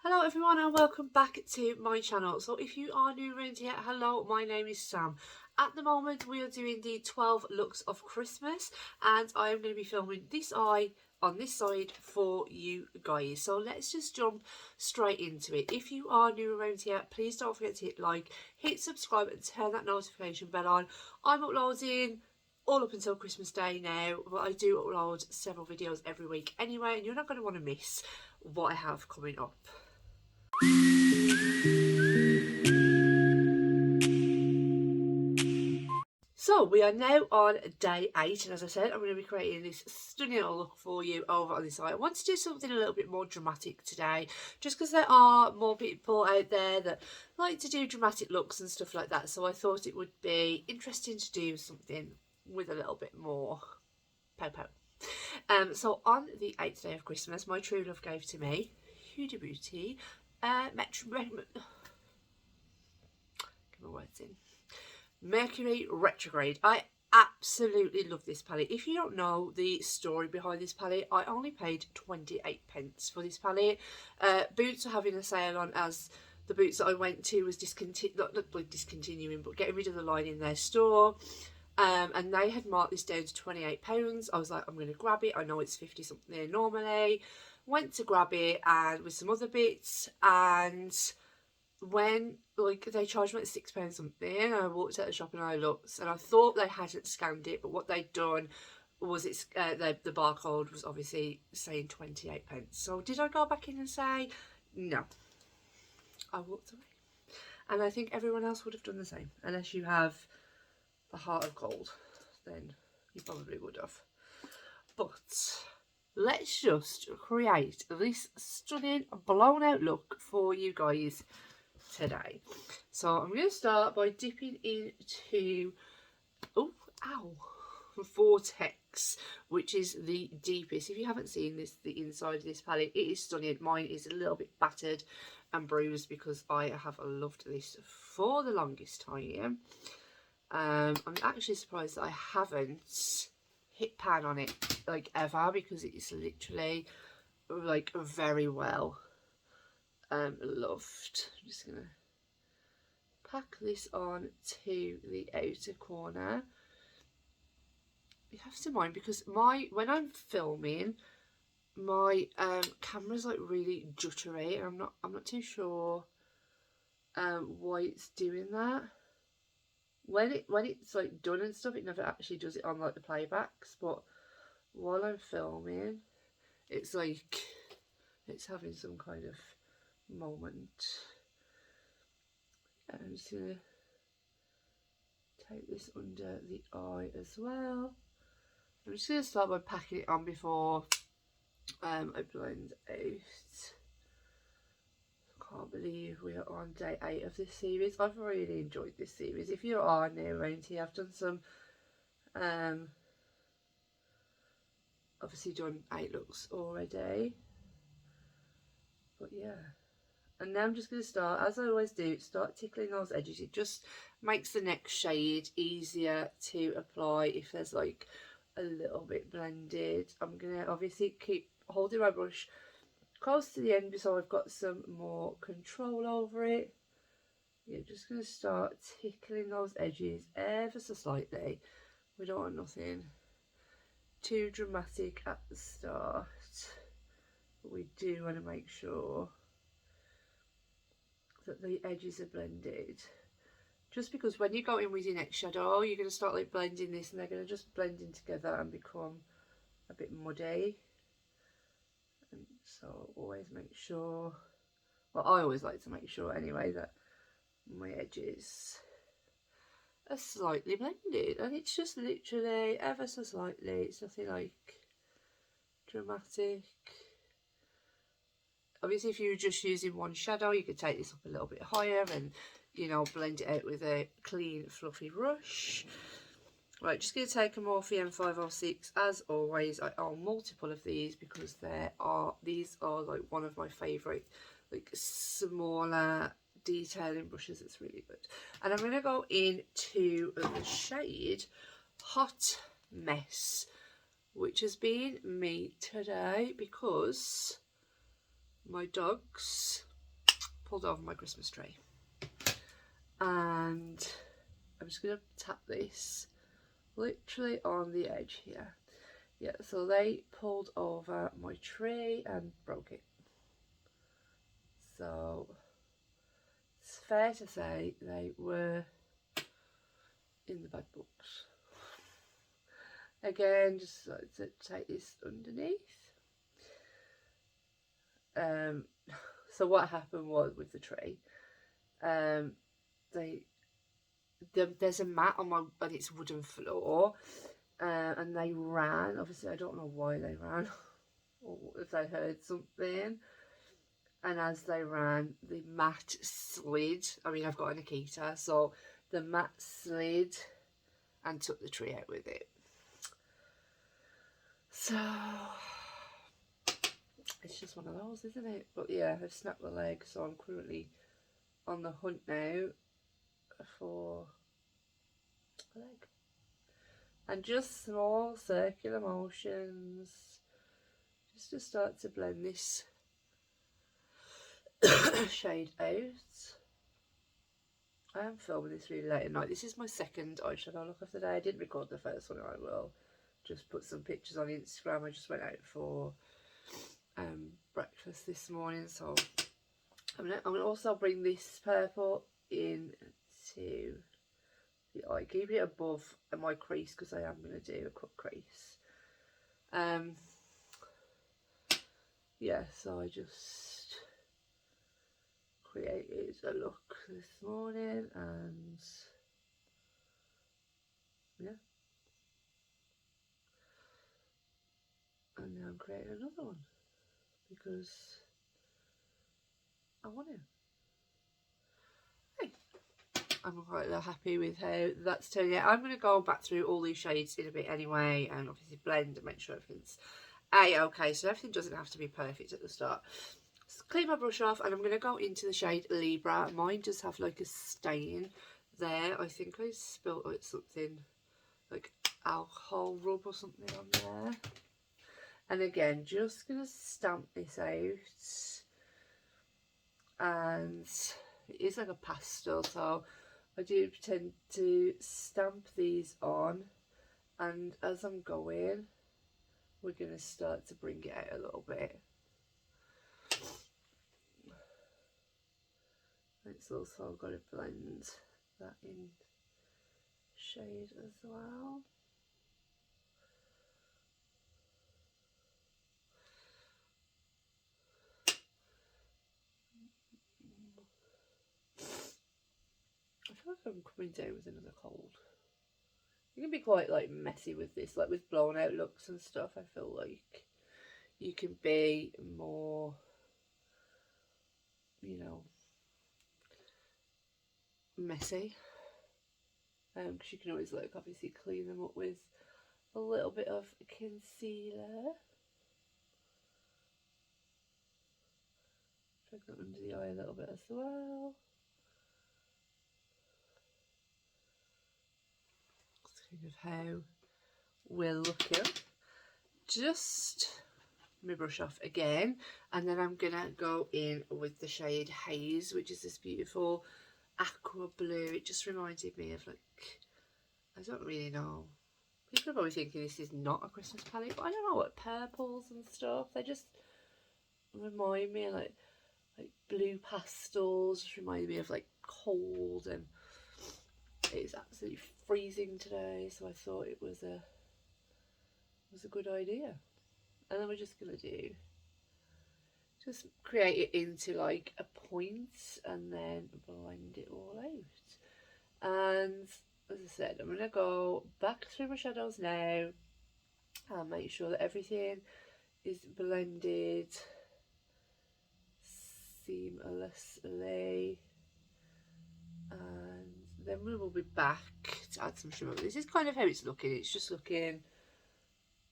Hello everyone and welcome back to my channel. So if you are new around here, hello, my name is Sam. At the moment we are doing the 12 looks of Christmas and I am going to be filming this eye on this side for you guys. So let's just jump straight into it. If you are new around here, please don't forget to hit like, hit subscribe and turn that notification bell on. I'm uploading all up until Christmas Day now, but I do upload several videos every week anyway, and you're not going to want to miss what I have coming up. So we are now on day 8, and as I said, I'm going to be creating this stunning little look for you over on this side. I want to do something a little bit more dramatic today, just because there are more people out there that like to do dramatic looks and stuff like that. So I thought it would be interesting to do something with a little bit more pow-pow. So on the 8th day of Christmas, my true love gave to me Huda Beauty Mercury Retrograde. I absolutely love this palette. If you don't know the story behind this palette, I only paid 28p for this palette. Boots are having a sale on, as the Boots that I went to was discontinuing, but getting rid of the line in their store. And they had marked this down to £28. I was like, I'm going to grab it. I know it's 50 something normally. Went to grab it and with some other bits, and when they charged me like £6 something, and I walked out the shop and I looked and I thought they hadn't scanned it, but what they'd done was the barcode was obviously saying 28p. So did I go back in and say no? I walked away, and I think everyone else would have done the same, unless you have a heart of gold, then you probably would have. But let's just create this stunning blown out look for you guys today. So I'm going to start by dipping into Vortex, which is the deepest. If you haven't seen this, the inside of this palette, it is stunning. Mine is a little bit battered and bruised because I have loved this for the longest time. I'm actually surprised that I haven't hit pan on it like ever, because it's literally like very well loved. I'm just gonna pack this on to the outer corner. You have to mind, because when I'm filming, my camera's like really jittery, and I'm not too sure why it's doing that. When it's like done and stuff, it never actually does it on like the playbacks, but while I'm filming, it's like it's having some kind of moment. And I'm just gonna take this under the eye as well. I'm just gonna start by packing it on before I blend out. Can't believe we are on day 8 of this series. I've really enjoyed this series. If you are new around here, I've done some obviously done 8 looks already, but yeah. And now I'm just going to start, as I always do, start tickling those edges. It just makes the next shade easier to apply if there's like a little bit blended. I'm going to obviously keep holding my brush close to the end so I've got some more control over it. You're just going to start tickling those edges ever so slightly. We don't want nothing too dramatic at the start, but we do want to make sure that the edges are blended. Just because when you go in with your next shadow, you're going to start like blending this, and they're going to just blend in together and become a bit muddy. And so always make sure, well, I always like to make sure anyway, that my edges are slightly blended, and it's just literally ever so slightly. It's nothing like dramatic. Obviously, if you were just using one shadow, you could take this up a little bit higher and, you know, blend it out with a clean fluffy brush. Right, just going to take a Morphe M506. As always, I own multiple of these because these are like one of my favourite like smaller detailing brushes. It's really good. And I'm going to go into the shade Hot Mess, which has been me today because my dogs pulled over my Christmas tree. And I'm just going to tap this literally on the edge here. Yeah, so they pulled over my tree and broke it. So it's fair to say they were in the bad books. Again, just like to take this underneath. So what happened was with the tree, there's a mat on its wooden floor, and they ran. Obviously, I don't know why they ran, or if they heard something. And as they ran, the mat slid. I mean, I've got a Nikita, so the mat slid and took the tree out with it. So it's just one of those, isn't it? But yeah, I've snapped the leg, so I'm currently on the hunt now for a leg. And just small circular motions, just to start to blend this shade out. I am filming this really late at night. This is my second eyeshadow look of the day. I didn't record the first one, I will just put some pictures on Instagram. I just went out for breakfast this morning, so I'm gonna also bring this purple into the eye, keep it above my crease because I am going to do a cut crease. Yeah, so I just created a look this morning, and yeah, and now I'm creating another one because I want to. Hey, I'm quite happy with how that's turning out. I'm going to go back through all these shades in a bit anyway, and obviously blend and make sure everything's okay, so everything doesn't have to be perfect at the start. So clean my brush off, and I'm going to go into the shade Libra. Mine does have like a stain there. I think I spilled something like alcohol rub or something on there. And again, just going to stamp this out. And it is like a pastel, so I do tend to stamp these on. And as I'm going, we're going to start to bring it out a little bit. It's also got to blend that in shade as well. I feel like I'm coming down with another cold. You can be quite like messy with this, like with blown out looks and stuff. I feel like you can be more, you know, messy, because you can always like obviously clean them up with a little bit of concealer. Drag that under the eye a little bit as well. That's kind of how we're looking. Just my brush off again, and then I'm gonna go in with the shade Haze, which is this beautiful aqua blue. It just reminded me of, like, I don't really know, people are probably thinking this is not a Christmas palette, but I don't know, what purples and stuff, they just remind me of like blue pastels, just remind me of like cold, and it's absolutely freezing today, so I thought it was a good idea. And then we're just gonna just create it into like a point and then blend it all out. And as I said, I'm gonna go back through my shadows now and make sure that everything is blended seamlessly, and then we will be back to add some shimmer. This is kind of how it's looking. It's just looking,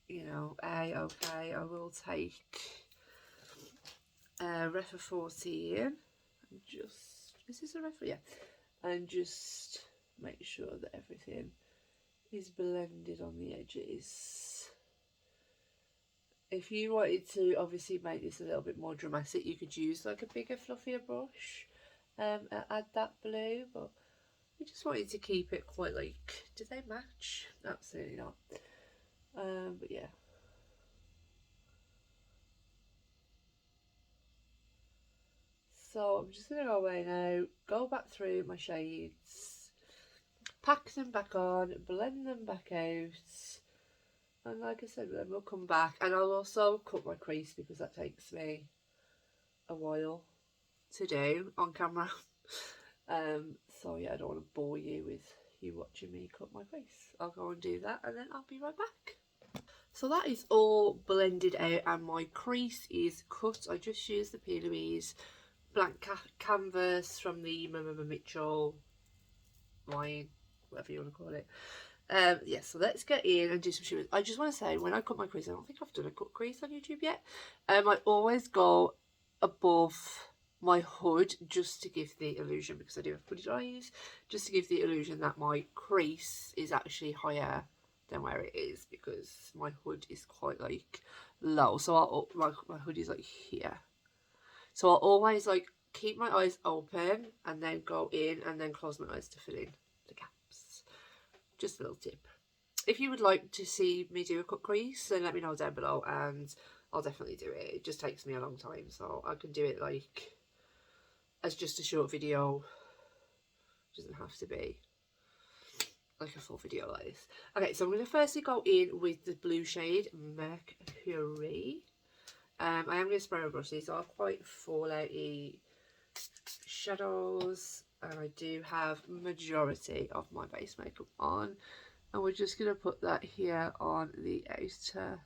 you know, okay. I will take Refa 14 and just, is this a Refa? Yeah, and just make sure that everything is blended on the edges. If you wanted to obviously make this a little bit more dramatic, you could use like a bigger, fluffier brush and add that blue, but we just wanted to keep it quite like, do they match? Absolutely not. But yeah. So I'm just going to go away now, go back through my shades, pack them back on, blend them back out, and like I said, then we'll come back, and I'll also cut my crease because that takes me a while to do on camera. So yeah, I don't want to bore you with you watching me cut my crease. I'll go and do that and then I'll be right back. So that is all blended out and my crease is cut. I just used the P. Louise blank canvas from the Mitchell line, whatever you want to call it. Yeah, so let's get in and do some shimmers. I just want to say, when I cut my crease, I don't think I've done a cut crease on YouTube yet. I always go above my hood just to give the illusion, because I do have hooded eyes, just to give the illusion that my crease is actually higher than where it is, because my hood is quite like low. So my hood is like here. So I'll always like keep my eyes open and then go in and then close my eyes to fill in the gaps. Just a little tip. If you would like to see me do a cut crease, then let me know down below and I'll definitely do it. It just takes me a long time, so I can do it like as just a short video. It doesn't have to be like a full video like this. Okay, so I'm going to firstly go in with the blue shade Mercury. I am going to spray my brush. These are quite fallouty shadows, and I do have majority of my base makeup on, and we're just going to put that here on the outer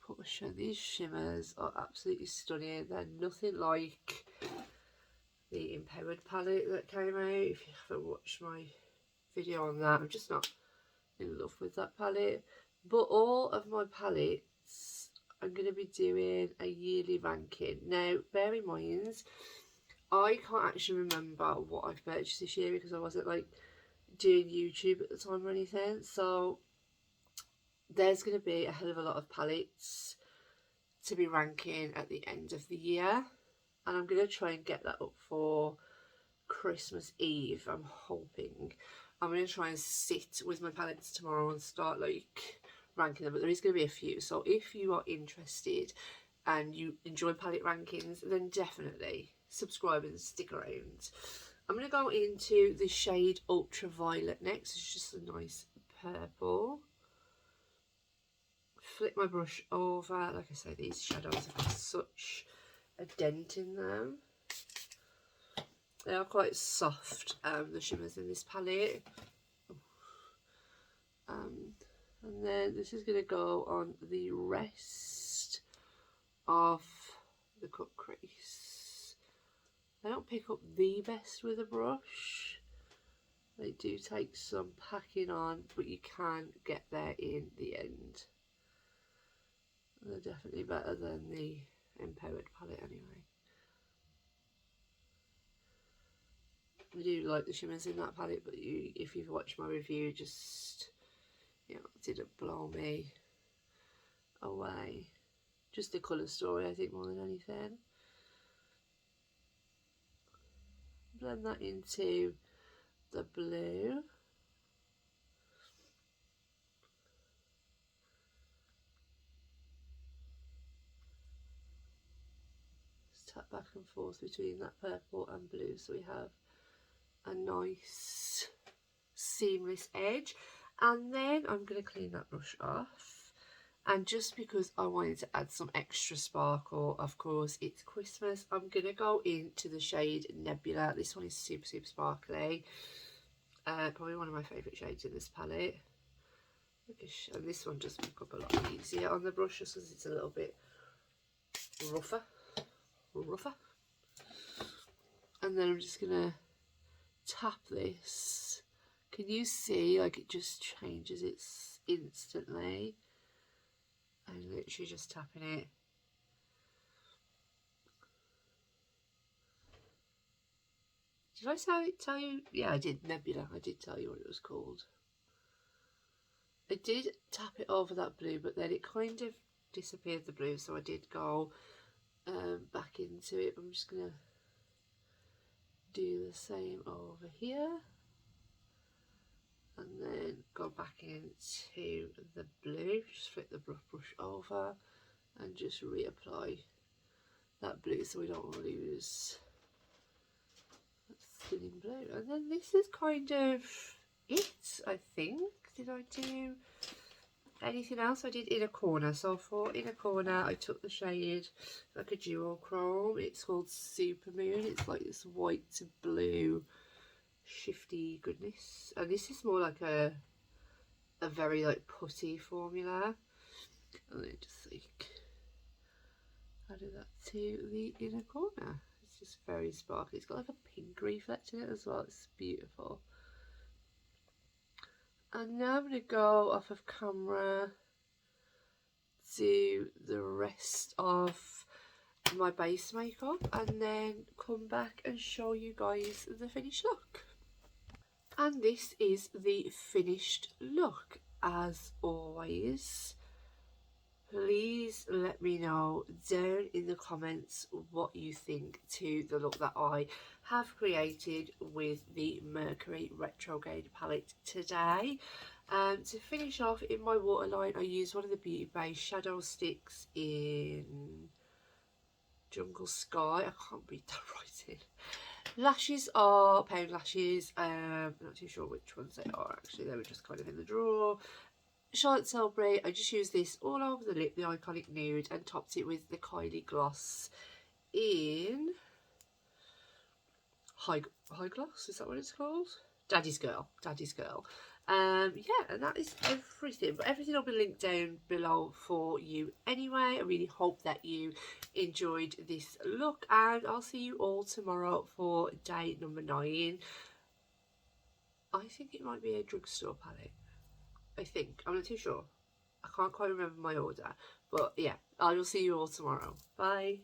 portion. These shimmers are absolutely stunning. They're nothing like the Empowered palette that came out. If you haven't watched my video on that, I'm just not in love with that palette. But all of my palettes, I'm going to be doing a yearly ranking. Now, bear in mind, I can't actually remember what I've purchased this year because I wasn't like doing YouTube at the time or anything. So there's going to be a hell of a lot of palettes to be ranking at the end of the year, and I'm going to try and get that up for Christmas Eve. I'm hoping I'm going to try and sit with my palettes tomorrow and start like ranking them, but there is going to be a few. So if you are interested and you enjoy palette rankings, then definitely subscribe and stick around. I'm going to go into the shade Ultraviolet next. It's just a nice purple. Flip my brush over. Like I say, these shadows have got such a dent in them. They are quite soft, the shimmers in this palette. And then this is going to go on the rest of the cut crease. I don't pick up the best with a brush. They do take some packing on, but you can get there in the end. They're definitely better than the Empowered palette anyway. I do like the shimmers in that palette, but if you've watched my review, just, you know, it didn't blow me away. Just the colour story, I think, more than anything. Blend that into the blue. Just tap back and forth between that purple and blue so we have a nice seamless edge. And then I'm going to clean that brush off, and just because I wanted to add some extra sparkle, of course it's Christmas, I'm going to go into the shade Nebula. This one is super sparkly, probably one of my favourite shades in this palette. And this one just pick up a lot easier on the brush just because it's a little bit rougher. And then I'm just going to tap this. Can you see, like, it just changes it instantly? I'm literally just tapping it. Did I tell you? Yeah, I did. Nebula. I did tell you what it was called. I did tap it over that blue, but then it kind of disappeared the blue, so I did go back into it. I'm just gonna do the same over here and then go back into the blue, just flip the brush over and just reapply that blue so we don't lose that thinning blue. And then this is kind of it, I think. Did I do anything else? I did Inner Corner. So for Inner Corner I took the shade like a dual chrome. It's called Super Moon. It's like this white to blue shifty goodness, and this is more like a very like putty formula. And then just like added that to the inner corner. It's just very sparkly. It's got like a pink reflect in it as well. It's beautiful. And now I'm going to go off of camera, do the rest of my base makeup, and then come back and show you guys the finished look. And this is the finished look. As always, please let me know down in the comments what you think to the look that I have created with the Mercury Retrograde palette today. To finish off, in my waterline I used one of the Beauty Bay shadow sticks in Jungle Sky. I can't read that writing. Lashes are Pound Lashes. I'm not too sure which ones they are actually. They were just kind of in the drawer. Charlotte Tilbury. I just used this all over the lip, the Iconic Nude, and topped it with the Kylie Gloss in High Gloss. Is that what it's called? Daddy's Girl. Daddy's Girl. Yeah, and that is everything. But everything will be linked down below for you anyway. I really hope that you enjoyed this look, and I'll see you all tomorrow for day number 9. I think it might be a drugstore palette. I think. I'm not too sure. I can't quite remember my order. But yeah, I will see you all tomorrow. Bye.